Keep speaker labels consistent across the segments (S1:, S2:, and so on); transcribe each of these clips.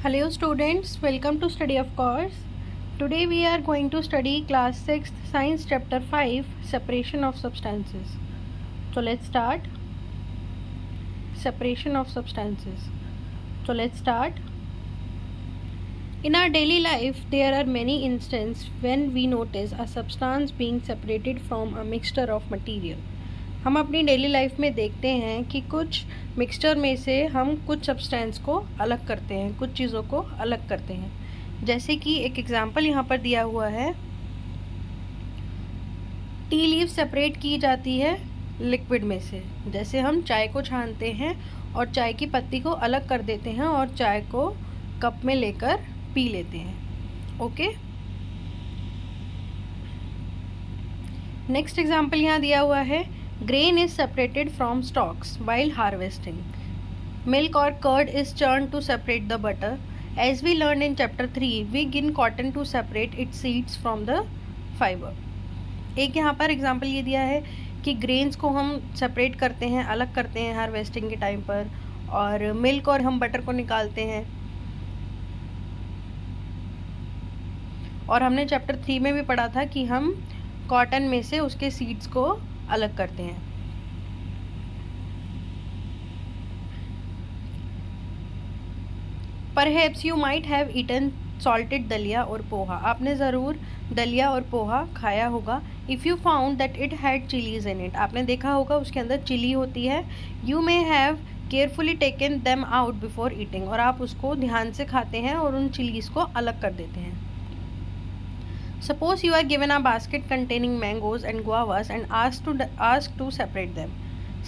S1: Hello students, welcome to Study of Course. Today we are going to study class 6th Science chapter 5 Separation of Substances. So let's start. Separation of substances. So let's start. In our daily life there are many instances when we notice a substance being separated from a mixture of material. हम अपनी daily life में देखते हैं कि कुछ mixture में से हम कुछ सब्सटेंस को अलग करते हैं, कुछ चीज़ों को अलग करते हैं। जैसे कि एक एग्जांपल यहाँ पर दिया हुआ है, टी लीव सेपरेट की जाती है लिक्विड में से। जैसे हम चाय को छानते हैं और चाय की पत्ती को अलग कर देते हैं और चाय को कप में लेकर पी लेते हैं। ओके, नेक्स्ट एग्जांपल यहाँ दिया हुआ है, grain is separated from stalks while harvesting. Milk or curd is churned to separate the butter. As we learned in chapter 3, we gin cotton to separate its seeds from the fiber. एक यहाँ पर example ये दिया है कि grains को हम separate करते हैं, अलग करते हैं हार्वेस्टिंग के टाइम पर, और मिल्क और हम बटर को निकालते हैं। और हमने चैप्टर 3 में भी पढ़ा था कि हम कॉटन में से उसके सीड्स को अलग करते हैं। Perhaps you might have eaten salted दलिया और पोहा। आपने ज़रूर दलिया और पोहा खाया होगा। If you found that it had chilies in it, आपने देखा होगा उसके अंदर चिली होती है। You may have carefully taken them out before eating, और आप उसको ध्यान से खाते हैं और उन चिलीज़ को अलग कर देते हैं। Suppose you are given a basket containing mangoes and guavas and asked to separate them.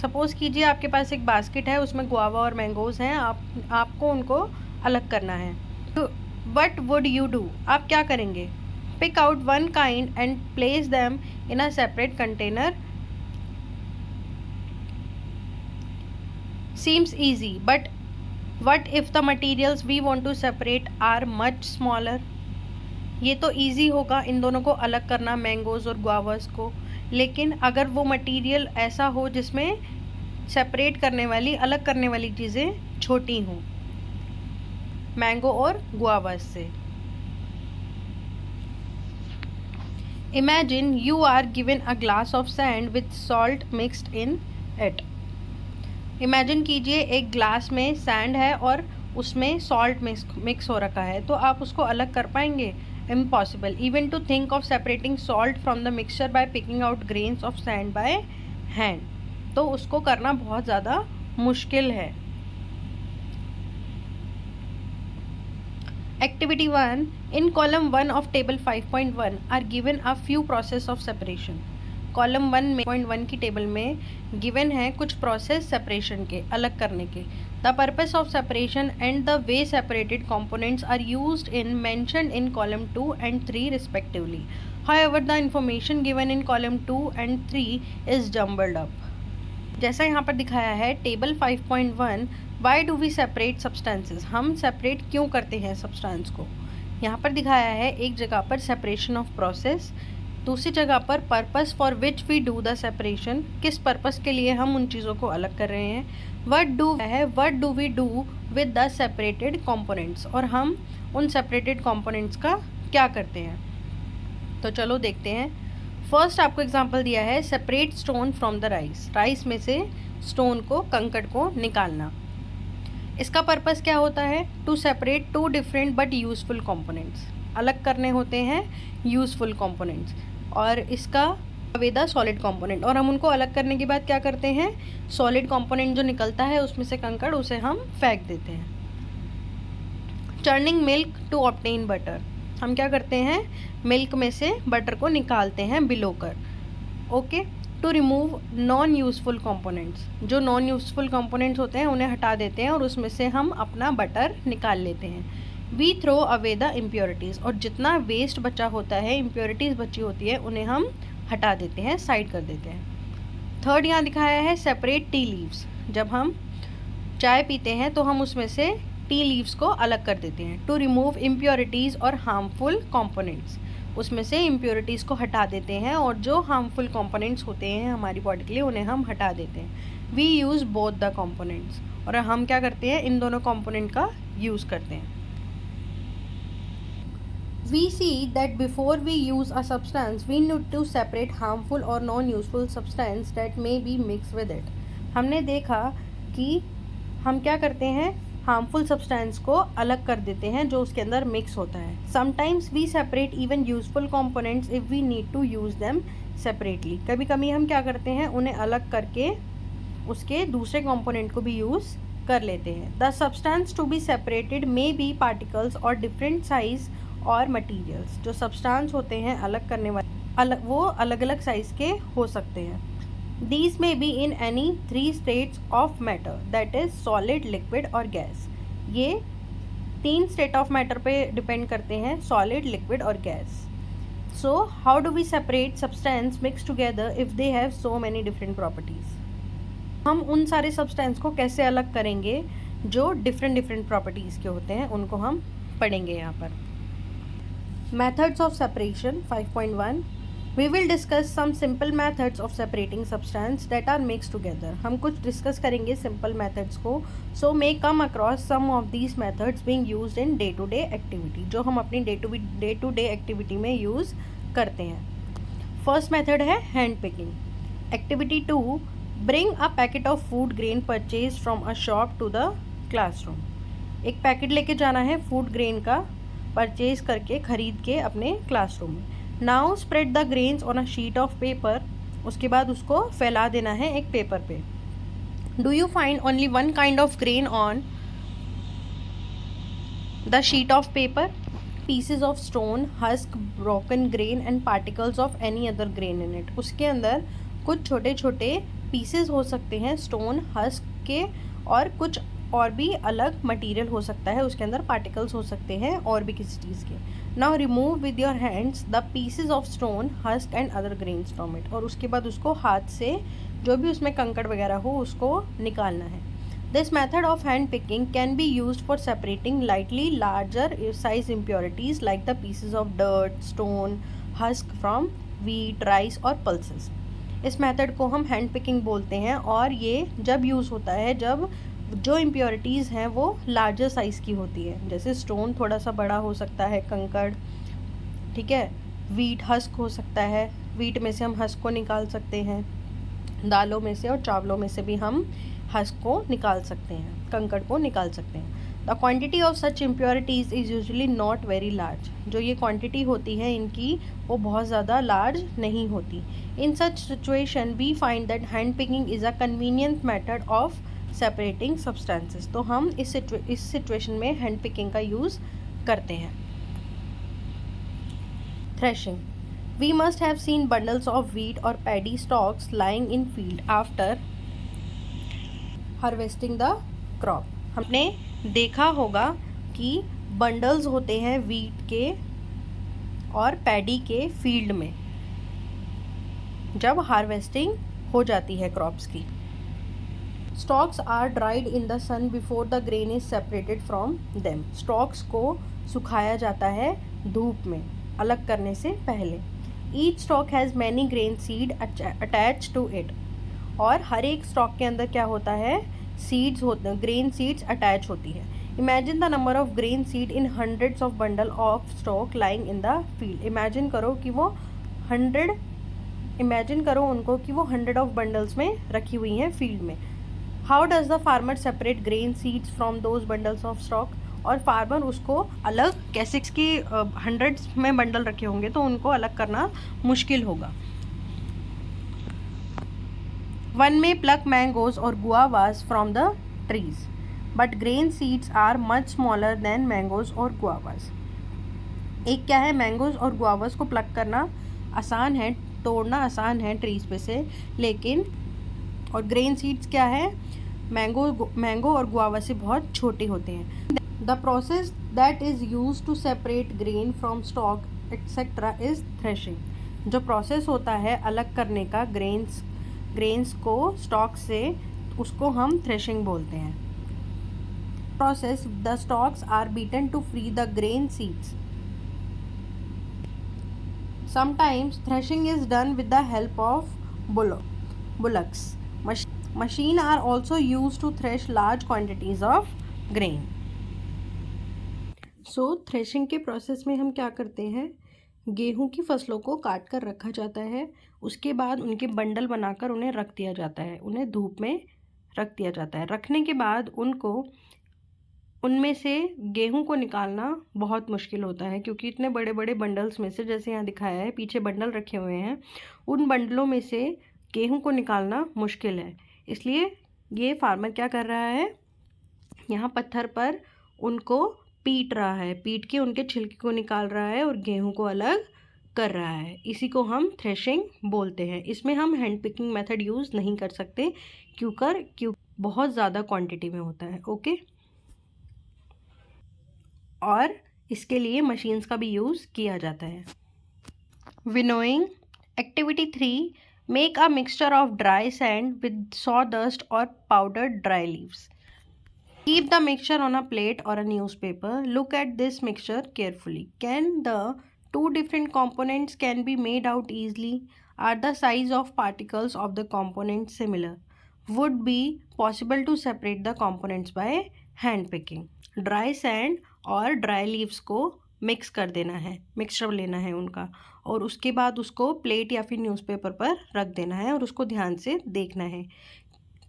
S1: Suppose कीजिए आपके पास एक बास्केट है, उसमें गुआवा और मैंगोज़ हैं, आपको उनको अलग करना है। What would you do? आप क्या करेंगे? Pick out one kind and place them in a separate container. Seems easy, but what if the materials we want to separate are much smaller? ये तो इजी होगा इन दोनों को अलग करना, मैंगोज़ और गुआवास को, लेकिन अगर वो मटेरियल ऐसा हो जिसमें सेपरेट करने वाली, अलग करने वाली चीज़ें छोटी हों मैंगो और गुआवास से। Imagine you are given a glass of sand with salt mixed in it. Imagine कीजिए एक ग्लास में सैंड है और उसमें सॉल्ट मिक्स हो रखा है, तो आप उसको अलग कर पाएंगे? Impossible. Even to think of separating salt from the mixture by picking out grains of sand by hand, तो उसको करना बहुत ज़्यादा मुश्किल है। Activity 1. In column 1 of table 5.1 are given a few process of separation. Column 1 की table में given है कुछ प्रोसेस सेपरेशन के, अलग करने के। The purpose of separation and the way separated components are used in mentioned in column 2 and 3 respectively. However, the information given in column 2 and 3 is jumbled up. जैसा यहाँ पर दिखाया है table 5.1, why do we separate substances, हम separate क्यों करते हैं substance को। यहाँ पर दिखाया है एक जगह पर सेपरेशन ऑफ प्रोसेस, दूसरी जगह पर purpose for which we do the separation, किस पर्पस के लिए हम उन चीज़ों को अलग कर रहे हैं। What do we do with the separated components, और हम उन सेपरेटेड कंपोनेंट्स का क्या करते हैं। तो चलो देखते हैं। फर्स्ट आपको एग्जांपल दिया है, separate stone from the rice. Rice में से स्टोन को, कंकड़ को निकालना। इसका पर्पस क्या होता है? To separate two different but useful components, अलग करने होते हैं यूजफुल कंपोनेंट्स, और इसका विद द सॉलिड कंपोनेंट, और हम उनको अलग करने के बाद क्या करते हैं, सॉलिड कंपोनेंट जो निकलता है उसमें से कंकड़, उसे हम फेंक देते हैं। Turning milk to obtain butter, हम क्या करते हैं, मिल्क में से बटर को निकालते हैं बिलोकर। Okay, to remove non useful components, जो नॉन यूजफुल कंपोनेंट्स होते हैं उन्हें हटा देते हैं और उसमें से हम अपना बटर निकाल लेते हैं। We throw away the impurities, और जितना वेस्ट बचा होता है, इम्प्योरिटीज़ बची होती है, उन्हें हम हटा देते हैं, साइड कर देते हैं। थर्ड यहाँ दिखाया है सेपरेट टी लीव्स, जब हम चाय पीते हैं तो हम उसमें से टी लीव्स को अलग कर देते हैं। टू रिमूव इम्प्योरिटीज़ और हार्मफुल कंपोनेंट्स, उसमें से इम्प्योरिटीज़ को हटा देते हैं और जो हार्मफुल कंपोनेंट्स होते हैं हमारी बॉडी के लिए उन्हें हम हटा देते हैं। We use both the components, और हम क्या करते हैं, इन दोनों कंपोनेंट का यूज़ करते हैं। We see that before we use a substance, we need to separate harmful or non-useful substance that may be mixed with it. हमने देखा कि हम क्या करते हैं, हार्मफुल सब्सटेंस को अलग कर देते हैं जो उसके अंदर मिक्स होता है. Sometimes we separate even useful components if we need to use them separately. कभी कभी हम क्या करते हैं, उन्हें अलग करके उसके दूसरे कंपोनेंट को भी यूज़ कर लेते हैं. The substance to be separated may be particles और डिफरेंट साइज और मटीरियल्स. जो सब्सटेंस होते हैं अलग करने वाले वो अलग अलग साइज़ के हो सकते हैं. These may be in any 3 states of matter, that is solid, liquid और gas. ये 3 state of matter पे डिपेंड करते हैं, solid, liquid और gas. So how do we separate substance mixed together if they have so many different properties? हम उन सारे substance को कैसे अलग करेंगे जो different properties के होते हैं, उनको हम पढ़ेंगे यहाँ पर. Methods of separation 5.1. We will discuss some simple methods of separating substance that are mixed together. हम कुछ डिस्कस करेंगे simple methods को. So may come across some of these methods being used in day to day activity, जो हम अपनी day to day activity में use करते हैं. First method है hand picking. Activity 2. Bring a packet of food grain purchased from a shop to the classroom. एक packet लेके जाना है फूड ग्रेन का, परचेज करके खरीद के अपने क्लासरूम में. Now spread the grains on a sheet of paper. उसके बाद उसको फैला देना है एक पेपर पे. Do you find only one kind of grain on the sheet of paper? Pieces of stone, husk, broken grain and particles of any other grain in it. उसके अंदर कुछ छोटे छोटे पीसेज हो सकते हैं स्टोन, हस्क के, और कुछ और भी अलग मटेरियल हो सकता है, उसके अंदर पार्टिकल्स हो सकते हैं और भी किसी चीज़ के. Now remove with your hands the pieces of stone, husk and other grains from it. और उसके बाद उसको हाथ से जो भी उसमें कंकड़ वगैरह हो उसको निकालना है. This method of hand picking can be used for separating lightly larger size impurities like the pieces of dirt, stone, husk from wheat, rice और पल्सेस. इस मेथड को हम हैंड पिकिंग बोलते हैं और ये जब यूज़ होता है जब जो इम्प्योरिटीज़ हैं वो लार्जर साइज़ की होती है. जैसे स्टोन थोड़ा सा बड़ा हो सकता है, कंकड़, ठीक है, वीट हस्क हो सकता है, वीट में से हम हस्क को निकाल सकते हैं, दालों में से और चावलों में से भी हम हस्क को निकाल सकते हैं, कंकड़ को निकाल सकते हैं. The quantity of such impurities is usually not very large. जो ये क्वांटिटी होती है इनकी वो बहुत ज़्यादा लार्ज नहीं होती. In such situation we find that hand picking is a convenient method of separating substances. तो हम इस सिचुएशन में हैंड पिकिंग का यूज़ करते हैं. Threshing. We must have seen bundles of wheat और paddy stalks lying in field after harvesting the crop. हमने देखा होगा कि बंडल्स होते हैं व्हीट के और पैडी के फील्ड में जब हार्वेस्टिंग हो जाती है क्रॉप्स की. Stalks are dried in the sun before the grain is separated from them. Stalks को सुखाया जाता है धूप में अलग करने से पहले. Each stalk has many grain seed attach to it. और हर एक स्टॉक के अंदर क्या होता है, सीड्स होते हैं, ग्रेन सीड्स अटैच होती है. Imagine the number of grain seed in hundreds of bundle of stock lying in the field. Imagine करो उनको कि वो 100 ऑफ बंडल्स में रखी हुई हैं फील्ड में. How does the farmer separate grain seeds from those bundles of stock. और फार्मर उसको अलग कैसे, इसकी 100 में बंडल रखे होंगे तो उनको अलग करना मुश्किल होगा. One may pluck mangoes or guavas from the trees, but grain seeds are much smaller than mangoes or guavas. एक क्या है, मैंगोज और गुआवास को प्लक करना आसान है, तोड़ना आसान है ट्रीज पे से, लेकिन और ग्रेन सीड्स क्या है, मैंगो और गुआवा से बहुत छोटे होते हैं. The process that is use to separate grain from stalk etcetera is threshing. जो प्रोसेस होता है अलग करने का ग्रेन्स को स्टॉक से, उसको हम थ्रेशिंग बोलते हैं. Process the stalks are beaten to free the grain seeds. Sometimes threshing is done with the help of bullocks. Machine are also used to thresh large quantities of grain. Threshing के process में हम क्या करते हैं, गेहूं की फसलों को काट कर रखा जाता है, उसके बाद उनके बंडल बनाकर उन्हें रख दिया जाता है, उन्हें धूप में रख दिया जाता है। रखने के बाद उनमें से गेहूं को निकालना बहुत मुश्किल होता है, क्योंकि इतने बड़े बड़े बंडल्स में से, जैसे यहाँ दिखाया है पीछे बंडल रखे हुए हैं, उन बंडलों में से गेहूं को निकालना मुश्किल है। इसलिए ये फार्मर क्या कर रहा है, यहाँ पत्थर पर उनको पीट रहा है, पीट के उनके छिलके को निकाल रहा है और गेहूं को अलग कर रहा है। इसी को हम थ्रेशिंग बोलते हैं। इसमें हम हैंड पिकिंग मेथड यूज़ नहीं कर सकते, क्यों बहुत ज़्यादा क्वांटिटी में होता है। ओके, और इसके लिए मशीन्स का भी यूज़ किया जाता है। Winnowing activity 3, make a mixture of dry sand with sawdust or powdered dry leaves. Keep the mixture on a plate or a newspaper. Look at this mixture carefully. Can the two different components can be made out easily? Are the size of particles of the components similar? Would be possible to separate the components by hand picking. Dry sand और dry leaves को mix कर देना है, mixture लेना है उनका, और उसके बाद उसको प्लेट या फिर न्यूज़पेपर पर रख देना है और उसको ध्यान से देखना है।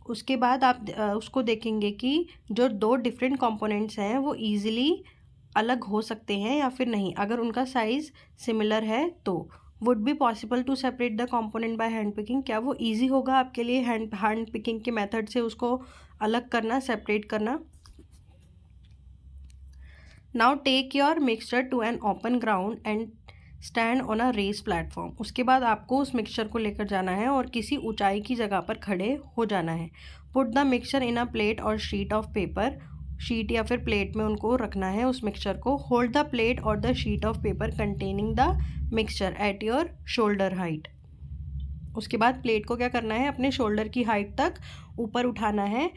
S1: उसके बाद आप उसको देखेंगे कि जो दो डिफरेंट कंपोनेंट्स हैं वो इजीली अलग हो सकते हैं या फिर नहीं। अगर उनका साइज़ सिमिलर है तो would be possible to separate the component by hand picking, क्या वो इजी होगा आपके लिए हैंड पिकिंग के मेथड से उसको अलग करना, सेपरेट करना। Now take your mixture to an open ground and stand on a raised platform. उसके बाद आपको उस मिक्सचर को लेकर जाना है और किसी ऊंचाई की जगह पर खड़े हो जाना है। Put the mixture in a plate और शीट ऑफ पेपर, शीट या फिर प्लेट में उनको रखना है उस मिक्सचर को। होल्ड द प्लेट और the sheet of paper containing the mixture at your shoulder height. उसके बाद प्लेट को क्या करना है, अपने शोल्डर की हाइट तक ऊपर उठाना है।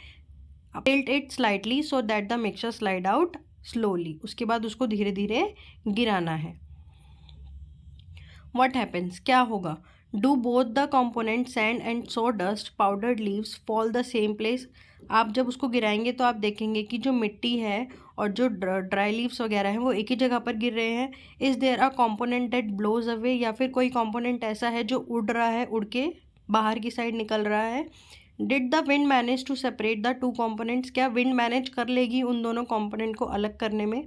S1: Tilt it slightly so that the mixture slide out slowly. उसके बाद उसको धीरे धीरे गिराना है। What happens, क्या होगा, do both the components sand and sawdust powdered leaves fall the same place? आप जब उसको गिराएंगे तो आप देखेंगे कि जो मिट्टी है और जो ड्राई लीव्स वगैरह हैं वो एक ही जगह पर गिर रहे हैं। Is there a component that blows away, या फिर कोई component ऐसा है जो उड़ रहा है, उड़ के बाहर की साइड निकल रहा है। Did the wind manage to separate the two components, क्या विंड मैनेज कर लेगी उन दोनों component को अलग करने में।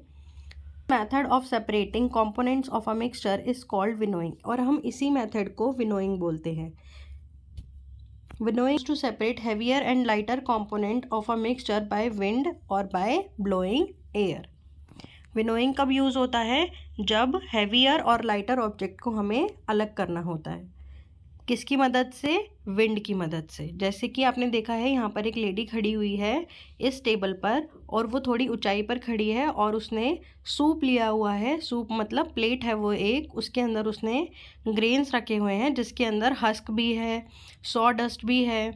S1: Method of separating components of a mixture is called winnowing, और हम इसी मेथड को विनोइंग बोलते हैं। Winnowing to separate heavier and lighter component of a mixture by wind और बाय ब्लोइंग एयर। विनोइंग कब यूज़ होता है, जब हैवियर और लाइटर ऑब्जेक्ट को हमें अलग करना होता है। किसकी मदद से, विंड की मदद से। जैसे कि आपने देखा है यहाँ पर एक लेडी खड़ी हुई है इस टेबल पर, और वो थोड़ी ऊंचाई पर खड़ी है और उसने सूप लिया हुआ है। सूप मतलब प्लेट है वो एक, उसके अंदर उसने ग्रेन्स रखे हुए हैं जिसके अंदर हस्क भी है, सॉ डस्ट भी है।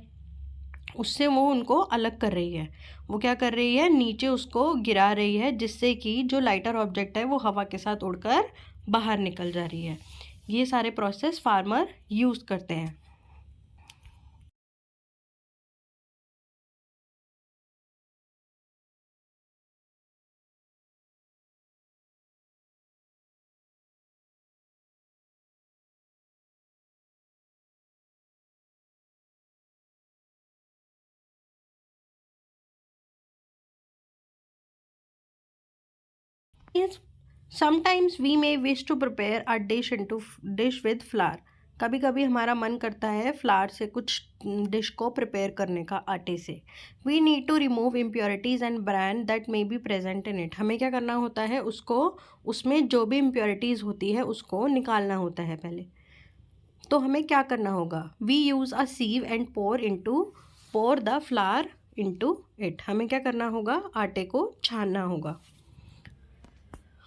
S1: उससे वो उनको अलग कर रही है। वो क्या कर रही है, नीचे उसको गिरा रही है, जिससे कि जो लाइटर ऑब्जेक्ट है वो हवा के साथ उड़कर बाहर निकल जा रही है। ये सारे प्रोसेस फार्मर यूज़ करते हैं। Sometimes we may wish to prepare a dish with flour. कभी कभी हमारा मन करता है फ्लावर से कुछ डिश को प्रिपेयर करने का, आटे से। We need to remove impurities and bran that may be present in it. हमें क्या करना होता है, उसको, उसमें जो भी इम्प्योरिटीज़ होती है उसको निकालना होता है पहले। तो हमें क्या करना होगा, we use a sieve and pour the flour into it. हमें क्या करना होगा, आटे को छानना होगा।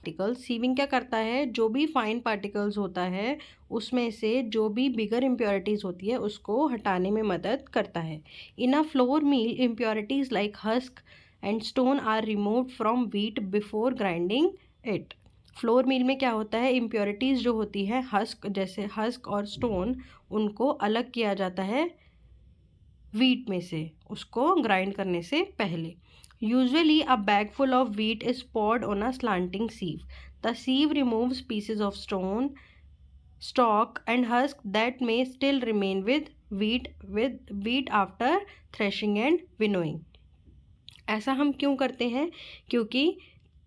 S1: पार्टिकल्स, सीविंग क्या करता है, जो भी फाइन पार्टिकल्स होता है उसमें से जो भी बिगर इम्प्योरिटीज़ होती है उसको हटाने में मदद करता है। In a flour mill impurities like husk and stone are removed from wheat before grinding it. Flour mill में क्या होता है, इम्प्योरिटीज़ जो होती है, हस्क, जैसे हस्क और स्टोन, उनको अलग किया जाता है व्हीट में से, उसको ग्राइंड करने से पहले। Usually, a bag full of wheat is poured on a slanting sieve. The sieve removes pieces of stone, stalk, and husk that may still remain with wheat after threshing and winnowing. ऐसा हम क्यों करते हैं? क्योंकि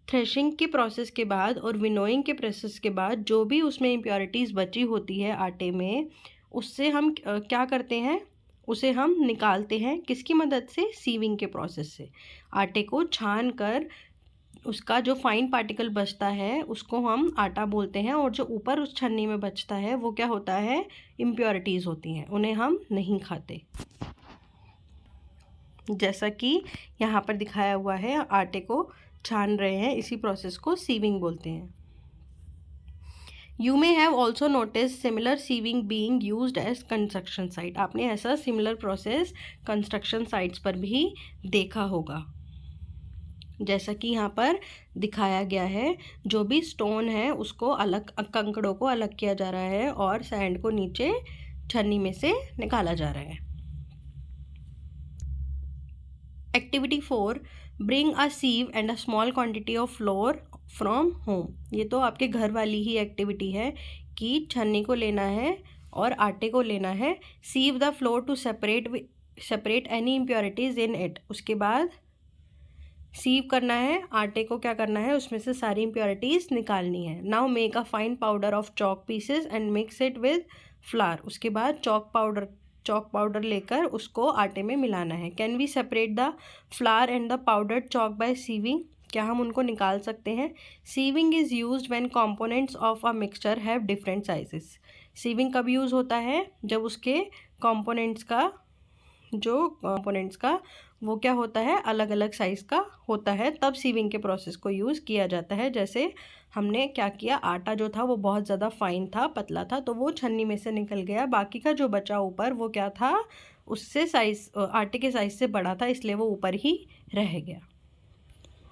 S1: threshing के process के बाद और विनोइंग के प्रोसेस के बाद जो भी उसमें इम्प्योरिटीज़ बची होती है आटे में, उससे हम क्या करते हैं, उसे हम निकालते हैं किसकी मदद से? सीविंग के प्रोसेस से। आटे को छान कर उसका जो फाइन पार्टिकल बचता है उसको हम आटा बोलते हैं, और जो ऊपर उस छन्नी में बचता है वो क्या होता है? इम्प्योरिटीज़ होती हैं, उन्हें हम नहीं खाते। जैसा कि यहाँ पर दिखाया हुआ है, आटे को छान रहे हैं, इसी प्रोसेस को सीविंग बोलते हैं। You may have also notice similar sieving being used as construction site. आपने ऐसा सिमिलर प्रोसेस कंस्ट्रक्शन साइट्स पर भी देखा होगा। जैसा कि यहाँ पर दिखाया गया है, जो भी स्टोन है उसको अलग, कंकड़ों को अलग किया जा रहा है और सैंड को नीचे छन्नी में से निकाला जा रहा है। Activity 4, bring a sieve and a small quantity of flour from home. ये तो आपके घर वाली ही एक्टिविटी है कि छन्नी को लेना है और आटे को लेना है। Sieve the flour to separate any impurities in it. उसके बाद सीव करना है, आटे को क्या करना है, उसमें से सारी इम्प्योरिटीज निकालनी है। Now make a fine powder of chalk pieces and mix it with flower. उसके बाद चॉक पाउडर लेकर उसको आटे में मिलाना है। Can we separate the flour and the powdered chalk by sieving. क्या हम उनको निकाल सकते हैं? Sieving is used when components of a mixture have different sizes. Sieving कब यूज़ होता है? जब उसके कंपोनेंट्स का वो क्या होता है, अलग अलग साइज़ का होता है, तब सीविंग के प्रोसेस को यूज़ किया जाता है। जैसे हमने क्या किया, आटा जो था वो बहुत ज़्यादा फाइन था, पतला था, तो वो छन्नी में से निकल गया। बाकी का जो बचा ऊपर वो क्या था, उससे आटे के साइज़ से बड़ा था, इसलिए वो ऊपर ही रह गया।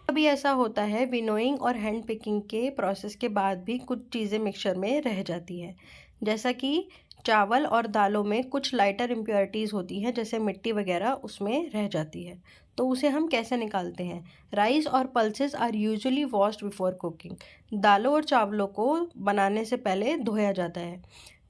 S1: कभी ऐसा होता है विनोइंग और हैंड पिकिंग के प्रोसेस के बाद भी कुछ चीज़ें मिक्सचर में रह जाती हैं। जैसा कि चावल और दालों में कुछ लाइटर इम्प्योरिटीज़ होती हैं, जैसे मिट्टी वगैरह उसमें रह जाती है, तो उसे हम कैसे निकालते हैं? राइस और pulses are usually washed before cooking. दालों और चावलों को बनाने से पहले धोया जाता है।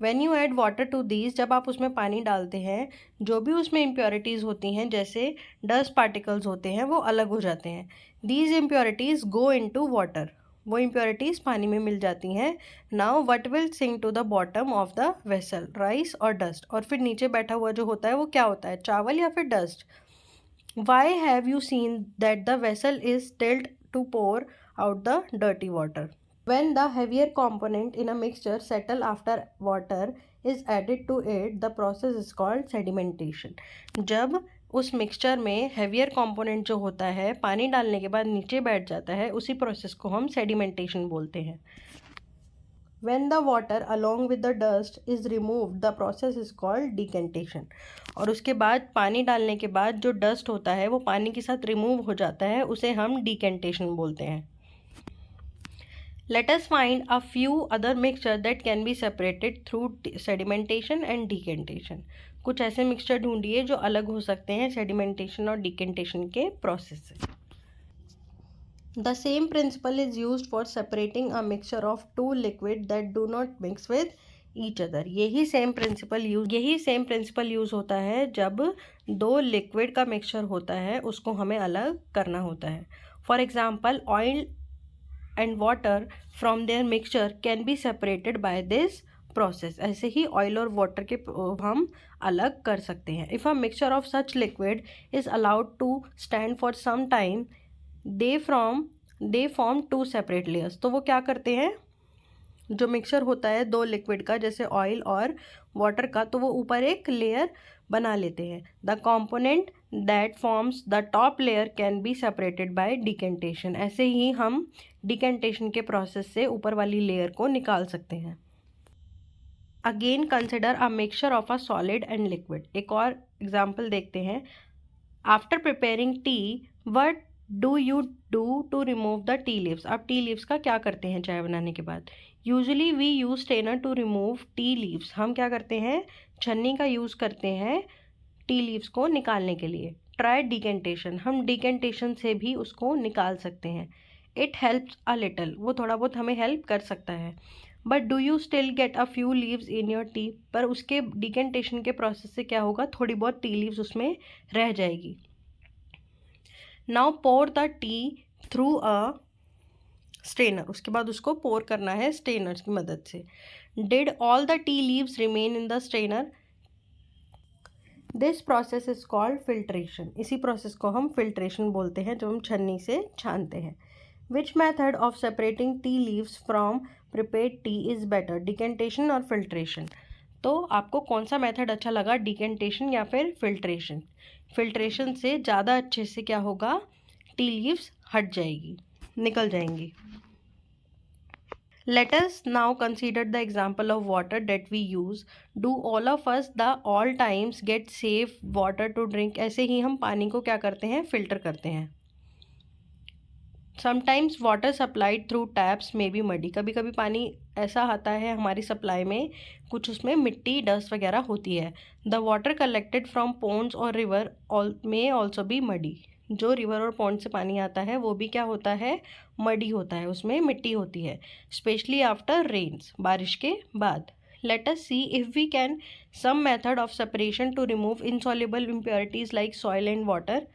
S1: When you add water to these, जब आप उसमें पानी डालते हैं, जो भी उसमें इम्प्योरिटीज़ होती हैं जैसे डस्ट पार्टिकल्स होते हैं वो अलग हो जाते हैं। These impurities go into water. वो इम्प्योरिटीज़ पानी में मिल जाती हैं। Now what will sink to the bottom of the vessel? Rice और डस्ट। और फिर नीचे बैठा हुआ जो होता है वो क्या होता है, चावल या फिर dust? Why have you seen that the vessel is tilt to pour out the dirty water? When the heavier component in a mixture settle after water is added to it, the process is called sedimentation. जब उस mixture में heavier component जो होता है पानी डालने के बाद नीचे बैठ जाता है, उसी प्रोसेस को हम सेडिमेंटेशन बोलते हैं। When the water along with the dust is removed, the process is called decantation. और उसके बाद पानी डालने के बाद जो डस्ट होता है वो पानी के साथ रिमूव हो जाता है, उसे हम डिकेंटेशन बोलते हैं। Let us find a few other mixture that can be separated through sedimentation and decantation. कुछ ऐसे मिक्सचर ढूंढिए जो अलग हो सकते हैं सेडिमेंटेशन और डिकेंटेशन के प्रोसेस से। The same principle is used for separating a mixture of two liquid that do not mix with each other. यही सेम प्रिंसिपल यूज़ होता है जब दो लिक्विड का मिक्सचर होता है, उसको हमें अलग करना होता है। For example, oil and water from their mixture can be separated by this process. ऐसे ही ऑयल और वाटर के हम अलग कर सकते हैं। If a mixture of such liquid is allowed to stand for some time, they form two separate layers. तो वो क्या करते हैं, जो मिक्सचर होता है दो लिक्विड का जैसे ऑयल और वाटर का, तो वो ऊपर एक लेयर बना लेते हैं। The component that forms the top layer can be separated bye decantation. ऐसे ही हम डिकेंटेशन के प्रोसेस से ऊपर वाली लेयर को निकाल सकते हैं। Again consider a mixture of a solid and liquid. एक और एग्जाम्पल देखते हैं। After preparing tea, what do you do to remove the tea leaves. आप टी लीव्स का क्या करते हैं चाय बनाने के बाद? Usually we use strainer to remove tea leaves. हम क्या करते हैं, छन्नी का यूज़ करते हैं टी लीव्स को निकालने के लिए। ट्राई डिकेंटेशन, हम डिकेंटेशन से भी उसको निकाल सकते हैं। इट हेल्प्स अ लिटल, वो थोड़ा बहुत हमें हेल्प कर सकता है। But do you still get a few leaves in your T, पर उसके डिकेंटेशन के प्रोसेस से क्या होगा, थोड़ी बहुत टी लीव्स उसमें रह जाएगी। Now pour the tea through a strainer, उसके बाद उसको पोर करना है स्ट्रेनर की मदद से। Did all the tea leaves remain in the strainer, this process is called filtration, इसी प्रोसेस को हम फिल्ट्रेशन बोलते हैं, जो हम छन्नी से छानते हैं। Which method of separating tea leaves from prepared T is better, decantation और फिल्ट्रेशन। तो आपको कौन सा मेथड अच्छा लगा, डिकेंटेशन या फिर फिल्ट्रेशन? फिल्ट्रेशन से ज़्यादा अच्छे से क्या होगा, टी लीव्स हट जाएगी, निकल जाएंगी। Let us now consider the example of water that we use. Do all of us the all times get safe water to drink? ऐसे ही हम पानी को क्या करते हैं, फिल्टर करते हैं। Sometimes water supplied through taps may be muddy, कभी कभी पानी ऐसा आता है हमारी सप्लाई में, कुछ उसमें मिट्टी डस्ट वगैरह होती है। The water collected from ponds or river may also be muddy, जो रिवर और पॉन्ड से पानी आता है वो भी क्या होता है, मडी होता है, उसमें मिट्टी होती है। स्पेशली आफ्टर रेन्स, बारिश के बाद। Let us see if we can some method of separation to remove insoluble impurities like soil and water.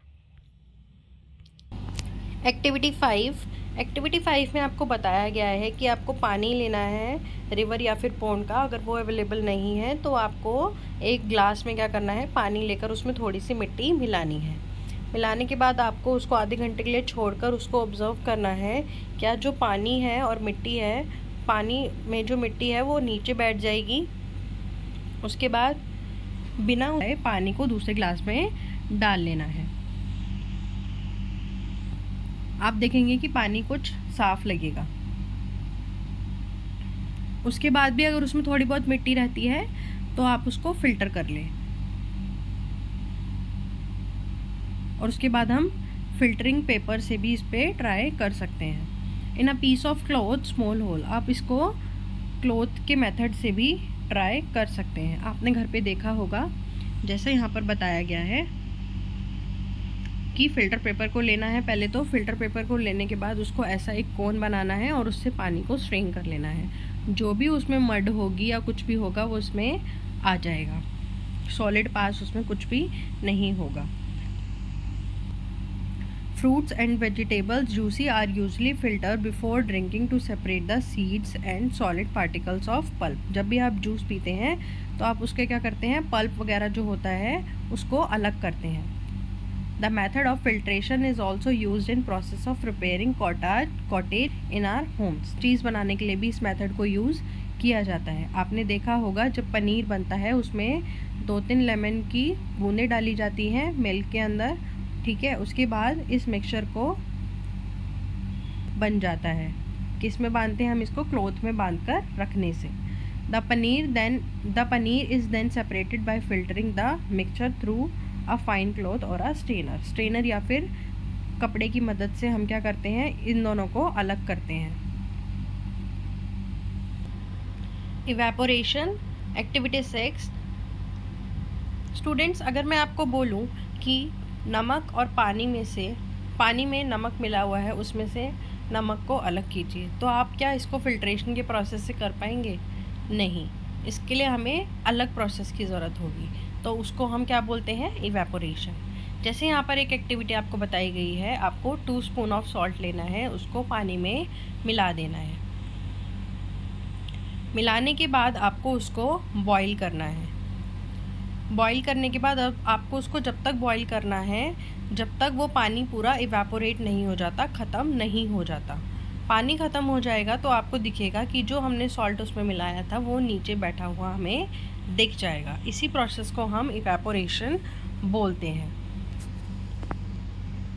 S1: Activity 5, activity 5 में आपको बताया गया है कि आपको पानी लेना है रिवर या फिर पॉन्ड का, अगर वो अवेलेबल नहीं है तो आपको एक ग्लास में क्या करना है, पानी लेकर उसमें थोड़ी सी मिट्टी मिलानी है। मिलाने के बाद आपको उसको आधे घंटे के लिए छोड़कर उसको ऑब्जर्व करना है, क्या जो पानी है और मिट्टी है, पानी में जो मिट्टी है वो नीचे बैठ जाएगी। उसके बाद बिना पानी को दूसरे ग्लास में डाल लेना है। आप देखेंगे कि पानी कुछ साफ लगेगा। उसके बाद भी अगर उसमें थोड़ी बहुत मिट्टी रहती है तो आप उसको फिल्टर कर लें, और उसके बाद हम फिल्टरिंग पेपर से भी इस पर ट्राई कर सकते हैं। In a piece of cloth small hole, आप इसको क्लॉथ के मेथड से भी ट्राई कर सकते हैं। आपने घर पे देखा होगा, जैसे यहाँ पर बताया गया है कि फ़िल्टर पेपर को लेना है। पहले तो फ़िल्टर पेपर को लेने के बाद उसको ऐसा एक कोन बनाना है और उससे पानी को स्ट्रेन कर लेना है। जो भी उसमें मड होगी या कुछ भी होगा वो उसमें आ जाएगा, सॉलिड पास उसमें कुछ भी नहीं होगा। Fruits and vegetables juicy are usually filtered before drinking to separate the seeds and solid particles of pulp. जब भी आप जूस पीते हैं तो आप उसके क्या करते हैं, पल्प वगैरह जो होता है उसको अलग करते हैं। The method of filtration is also used in process of preparing cottage in our homes. चीज़ बनाने के लिए भी इस मेथड को यूज़ किया जाता है। आपने देखा होगा जब पनीर बनता है उसमें 2-3 लेमन की बूंदें डाली जाती हैं मिल्क के अंदर, ठीक है। उसके बाद इस मिक्सचर को बन जाता है, किस में बांधते हैं हम इसको, क्लॉथ में बांधकर रखने से। The paneer is then separated by filtering the mixture through a fine cloth और अ स्ट्रेनर या फिर कपड़े की मदद से हम क्या करते हैं, इन दोनों को अलग करते हैं। Evaporation, activity 6। स्टूडेंट्स, अगर मैं आपको बोलूं कि नमक और पानी में नमक मिला हुआ है, उसमें से नमक को अलग कीजिए, तो आप क्या इसको फिल्ट्रेशन के प्रोसेस से कर पाएंगे? नहीं, इसके लिए हमें अलग प्रोसेस की ज़रूरत होगी, तो उसको हम क्या बोलते हैं, इवेपोरेशन। जैसे यहाँ पर एक एक्टिविटी आपको बताई गई है, आपको 2 स्पून ऑफ सॉल्ट लेना है, उसको पानी में मिला देना है। मिलाने के बाद आपको उसको बॉईल करना है। बॉईल करने के बाद अब आपको उसको जब तक बॉईल करना है जब तक वो पानी पूरा इवेपोरेट नहीं हो जाता, ख़त्म नहीं हो जाता। पानी ख़त्म हो जाएगा तो आपको दिखेगा कि जो हमने सॉल्ट उसमें मिलाया था वो नीचे बैठा हुआ हमें दिख जाएगा। इसी प्रोसेस को हम इवेपोरेशन बोलते हैं।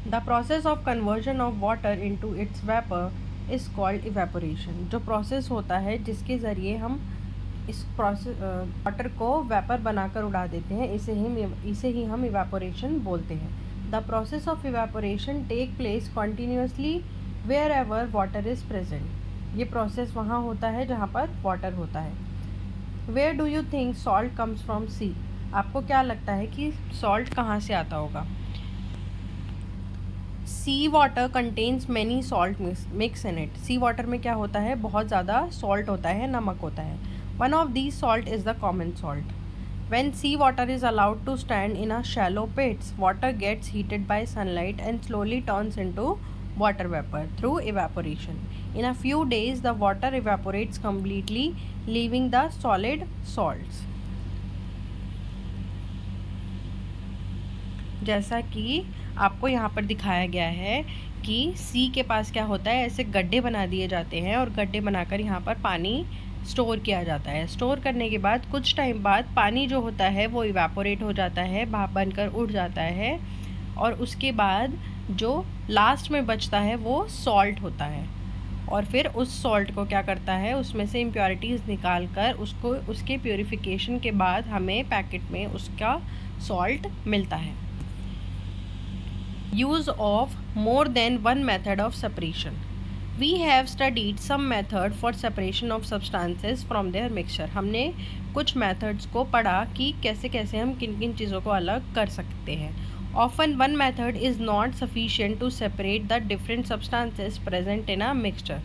S1: The process of conversion of water into its vapour is called evaporation. जो प्रोसेस होता है जिसके ज़रिए हम इस प्रोसेस वाटर को वेपर बनाकर उड़ा देते हैं, इसे ही हम इवेपोरेशन बोलते हैं। The process of evaporation take place continuously wherever water is present. ये प्रोसेस वहाँ होता है जहाँ पर वाटर होता है। Where do you think salt comes from sea? आपको क्या लगता है कि सॉल्ट कहाँ से आता होगा? Sea water contains many salt mix in it. Sea water में क्या होता है, बहुत ज़्यादा सॉल्ट होता है, नमक होता है। One of these salt is the common salt. When seawater is allowed to stand in a shallow pits, water gets heated by sunlight and slowly turns into water vapor through evaporation. In a few days, the water evaporates completely, leaving the solid salts. जैसा कि आपको यहाँ पर दिखाया गया है कि सी के पास क्या होता है, ऐसे गड्ढे बना दिए जाते हैं और गड्ढे बनाकर यहाँ पर पानी स्टोर किया जाता है। स्टोर करने के बाद कुछ टाइम बाद पानी जो होता है वो इवेपोरेट हो जाता है, भाप बनकर उड़ जाता है, और उसके बाद जो लास्ट में बचता है वो सॉल्ट होता है। और फिर उस सॉल्ट को क्या करता है, उसमें से इम्प्योरिटीज़ निकाल कर उसको उसके प्योरीफिकेशन के बाद हमें पैकेट में उसका सॉल्ट मिलता है। Use of more than one method of separation. We have studied some method for separation of substances from their mixture. हमने कुछ methods को पढ़ा कि कैसे कैसे हम किन किन चीज़ों को अलग कर सकते हैं। Often one method is not sufficient to separate the different substances present in a mixture.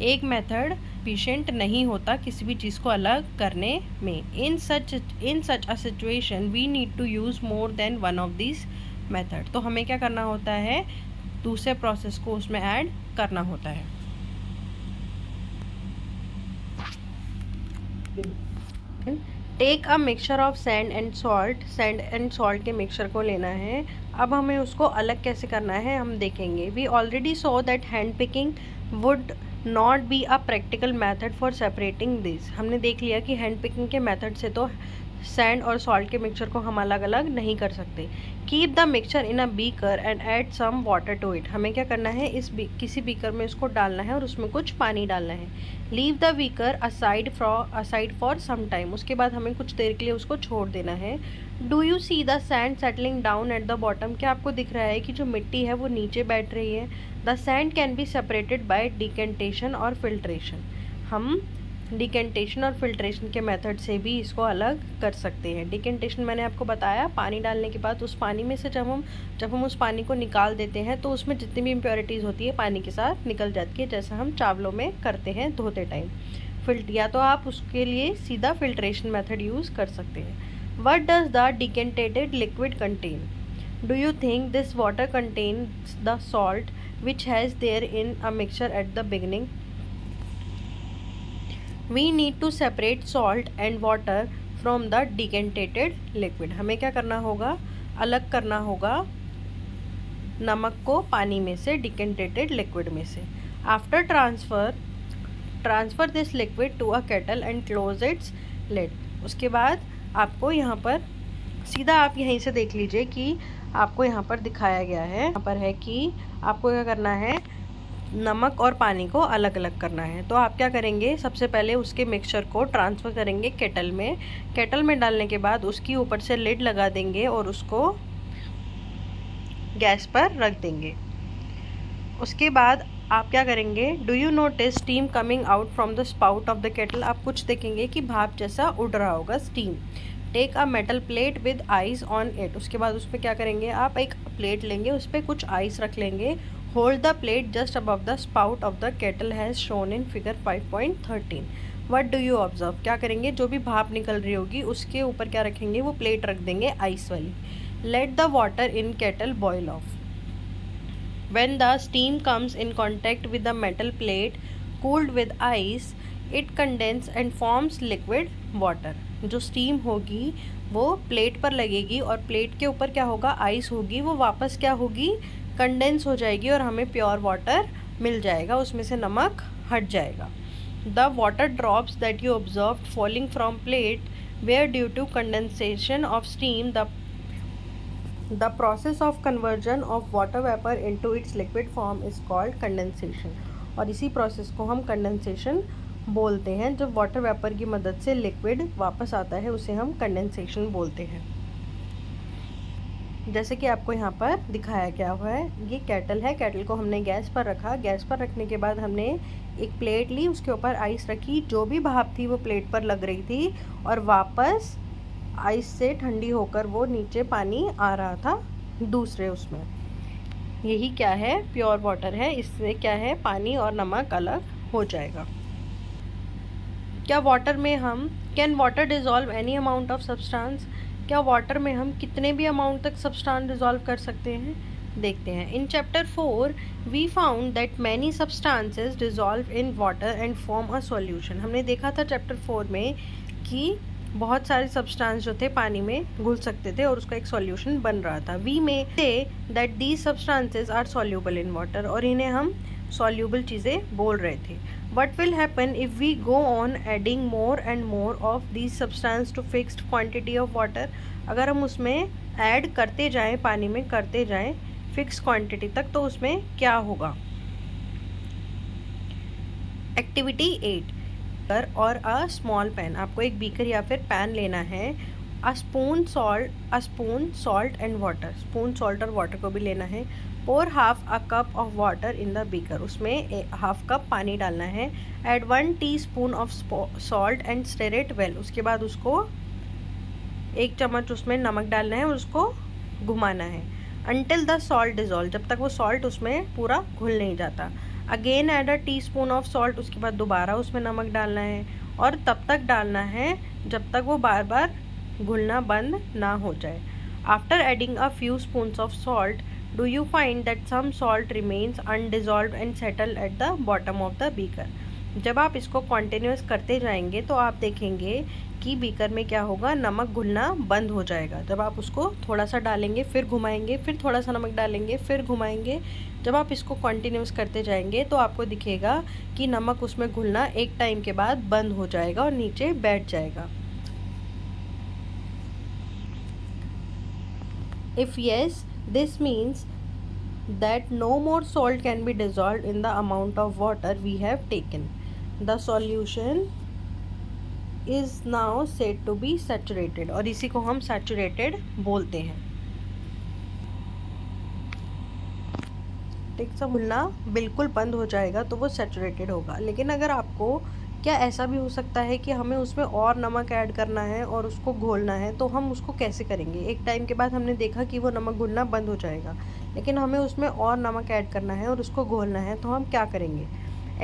S1: एक मेथड sufficient नहीं होता किसी भी चीज़ को अलग करने में। In such a situation we need to use more than one of these method. तो हमें क्या करना होता है, दूसरे प्रोसेस को उसमें ऐड करना होता है। Take a mixture of sand and salt. Sand and salt के मिक्सचर को लेना है। अब हमें उसको अलग कैसे करना है हम देखेंगे। We already saw that hand picking would not be a practical method for separating this. हमने देख लिया कि हैंड पिकिंग के मेथड से तो सैंड और सॉल्ट के मिक्सचर को हम अलग अलग नहीं कर सकते। Keep the mixture in a beaker and add some water to it. हमें क्या करना है, किसी बीकर में इसको डालना है और उसमें कुछ पानी डालना है। Leave the beaker aside for some time. उसके बाद हमें कुछ देर के लिए उसको छोड़ देना है। Do you see the sand settling down eight the bottom. क्या आपको दिख रहा है कि जो मिट्टी है वो नीचे बैठ रही है। The sand can be separated bye decantation और फिल्ट्रेशन। हम डिकेंटेशन और फिल्ट्रेशन के मेथड से भी इसको अलग कर सकते हैं। डिकेंटेशन मैंने आपको बताया, पानी डालने के बाद उस पानी में से जब हम उस पानी को निकाल देते हैं तो उसमें जितनी भी इम्प्योरिटीज़ होती है पानी के साथ निकल जाती है, जैसा हम चावलों में करते हैं धोते टाइम। या तो आप उसके लिए सीधा फिल्ट्रेशन मेथड यूज़ कर सकते हैं। What does the decantated liquid contain. Do you think this water contains the salt which has there in a mixture at the beginning. We need to separate salt and water from the decantated liquid. हमें क्या करना होगा, अलग करना होगा नमक को पानी में से, डिकेंटेटेड लिक्विड में से। After transfer this liquid to a kettle and close its lid. उसके बाद आपको यहाँ पर सीधा आप यहीं से देख लीजिए कि आपको यहाँ पर दिखाया गया है, यहाँ पर है कि आपको क्या करना है, नमक और पानी को अलग अलग करना है। तो आप क्या करेंगे, सबसे पहले उसके मिक्सचर को ट्रांसफ़र करेंगे केटल में। केटल में डालने के बाद उसकी ऊपर से लिड लगा देंगे और उसको गैस पर रख देंगे। उसके बाद आप क्या करेंगे, do you notice steam coming out from the spout of the kettle. आप कुछ देखेंगे कि भाप जैसा उड़ रहा होगा, steam. Take a metal plate with ice on it. उसके बाद उस पर क्या करेंगे, आप एक प्लेट लेंगे, उस पर कुछ आइस रख लेंगे। Hold the plate just above the spout of the kettle has shown in figure 5.13। What do you observe. क्या करेंगे, जो भी भाप निकल रही होगी उसके ऊपर क्या रखेंगे, वो प्लेट रख देंगे आइस वाली। Let the water in kettle boil off. When the steam comes in contact with the metal plate cooled with ice, it condenses and forms liquid water. जो स्टीम होगी वो प्लेट पर लगेगी और प्लेट के ऊपर क्या होगा, आइस होगी, वो वापस क्या होगी, कंडेंस हो जाएगी और हमें प्योर वाटर मिल जाएगा, उसमें से नमक हट जाएगा। The water drops that you observed falling from plate were due to condensation of steam. The process of conversion of water vapor into its liquid form is called condensation. और इसी process को हम कंडेंसेशन बोलते हैं। जब water vapour की मदद से लिक्विड वापस आता है उसे हम कंडेंसेशन बोलते हैं। जैसे कि आपको यहाँ पर दिखाया गया हुआ है, ये केटल है, केटल को हमने गैस पर रखा। गैस पर रखने के बाद हमने एक प्लेट ली, उसके ऊपर आइस रखी, जो भी भाप थी वो प्लेट पर लग रही थी और वापस आइस से ठंडी होकर वो नीचे पानी आ रहा था दूसरे उसमें। यही क्या है, प्योर वाटर है। इससे क्या है, पानी और नमक अलग हो जाएगा। क्या वाटर में हम can water dissolve any amount of substance, क्या वाटर में हम कितने भी अमाउंट तक सब्सटेंस डिज़ोल्व कर सकते हैं, देखते हैं। In chapter 4 we found that many substances dissolve in water and form a solution. हमने देखा था चैप्टर 4 में कि बहुत सारे सब्सटेंस जो थे पानी में घुल सकते थे और उसका एक सॉल्यूशन बन रहा था। वी में से that these substances are soluble in water, और इन्हें हम सॉल्यूबल चीज़ें बोल रहे थे। What will happen if we go on adding more and more of these substance to fixed quantity of water? अगर हम उसमें ऐड करते जाएं, पानी में करते जाएं फिक्स क्वांटिटी तक, तो उसमें क्या होगा। एक्टिविटी 8 और अ स्मॉल पैन। आपको एक बीकर या फिर पैन लेना है। A spoon salt and water, spoon salt और वाटर को भी लेना है। Pour half a cup of water in the beaker, उसमें हाफ कप पानी डालना है। Add 1 teaspoon of salt and stir it well, उसके बाद उसको 1 चम्मच उसमें नमक डालना है और उसको घुमाना है। अनटिल द सॉल्ट डिज़ोल्व, जब तक वो सॉल्ट उसमें पूरा घुल नहीं जाता। Again add a teaspoon of salt, उसके बाद दोबारा उसमें नमक डालना है और तब तक डालना है जब तक वो बार बार घुलना बंद ना हो जाए। After adding a few spoons of salt, do you find that some salt remains undissolved and settle at the bottom of the beaker. जब आप इसको कॉन्टिन्यूस करते जाएंगे तो आप देखेंगे कि बीकर में क्या होगा, नमक घुलना बंद हो जाएगा। जब आप उसको थोड़ा सा डालेंगे, फिर घुमाएंगे, फिर थोड़ा सा नमक डालेंगे, फिर घुमाएंगे, जब आप इसको कॉन्टिन्यूस करते जाएंगे तो आपको दिखेगा कि नमक उसमें घुलना एक टाइम के बाद बंद हो जाएगा और नीचे बैठ जाएगा। If yes, this means that no more salt can be dissolved in the amount of water we have taken. The solution is now said to be saturated, और इसी को हम saturated बोलते हैं। ठीक, सब घुलना बिल्कुल बंद हो जाएगा तो वो सैचुरेटेड होगा। लेकिन अगर आपको, क्या ऐसा भी हो सकता है कि हमें उसमें और नमक ऐड करना है और उसको घोलना है, तो हम उसको कैसे करेंगे। एक टाइम के बाद हमने देखा कि वो नमक घुलना बंद हो जाएगा, लेकिन हमें उसमें और नमक ऐड करना है और उसको घोलना है, तो हम क्या करेंगे।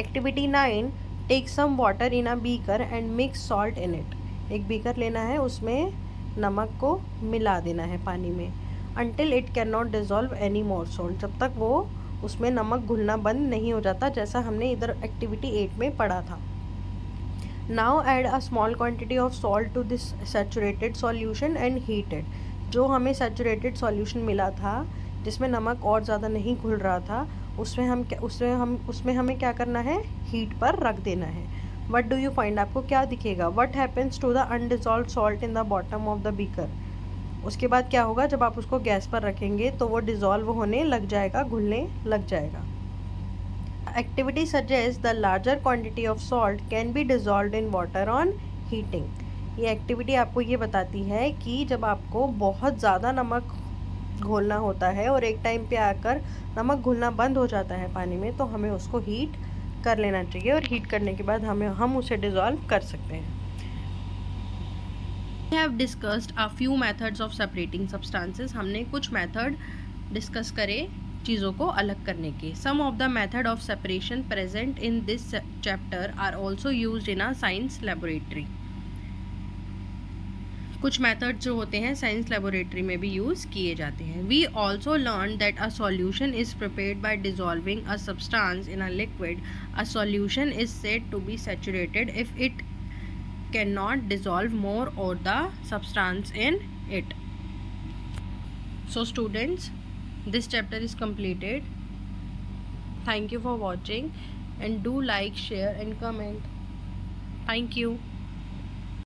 S1: Activity 9, take some water in a beaker and mix salt in it. एक बीकर लेना है, उसमें नमक को मिला देना है पानी में। Until it can not dissolve any more salt, जब तक वो उसमें नमक घुलना बंद नहीं हो जाता, जैसा हमने इधर एक्टिविटी 8 में पढ़ा था। Now add a small quantity of salt to this saturated solution and heat it. जो हमें सैचुरेटेड सॉल्यूशन मिला था, जिसमें नमक और ज़्यादा नहीं घुल रहा था, उसमें हमें क्या करना है, हीट पर रख देना है। वट डू यू फाइंड, आपको क्या दिखेगा। What happens to the undissolved salt in the bottom of the beaker. उसके बाद क्या होगा, जब आप उसको गैस पर रखेंगे तो वो डिज़ोल्व होने लग जाएगा, घुलने लग जाएगा। Activity suggest the larger quantity of salt can be dissolved in water on heating. ये एक्टिविटी आपको ये बताती है कि जब आपको बहुत ज़्यादा नमक घोलना होता है और एक टाइम पे आकर नमक घुलना बंद हो जाता है पानी में, तो हमें उसको हीट कर लेना चाहिए और हीट करने के बाद हम उसे डिज़ोल्व कर सकते हैं। We have discussed a few methods of separating substances. हमने कुछ मेथड डिस्कस करे चीज़ों को अलग करने के। Some of the method of separation present in this chapter are also used in a science laboratory. कुछ मेथड जो होते हैं साइंस लेबोरेटरी में भी यूज़ किए जाते हैं। We also learn that a solution is prepared by dissolving a substance in a liquid. A solution is said to be saturated if it cannot dissolve more or the substance in it. So students, this chapter is completed. Thank you for watching and do like, share and comment. Thank you.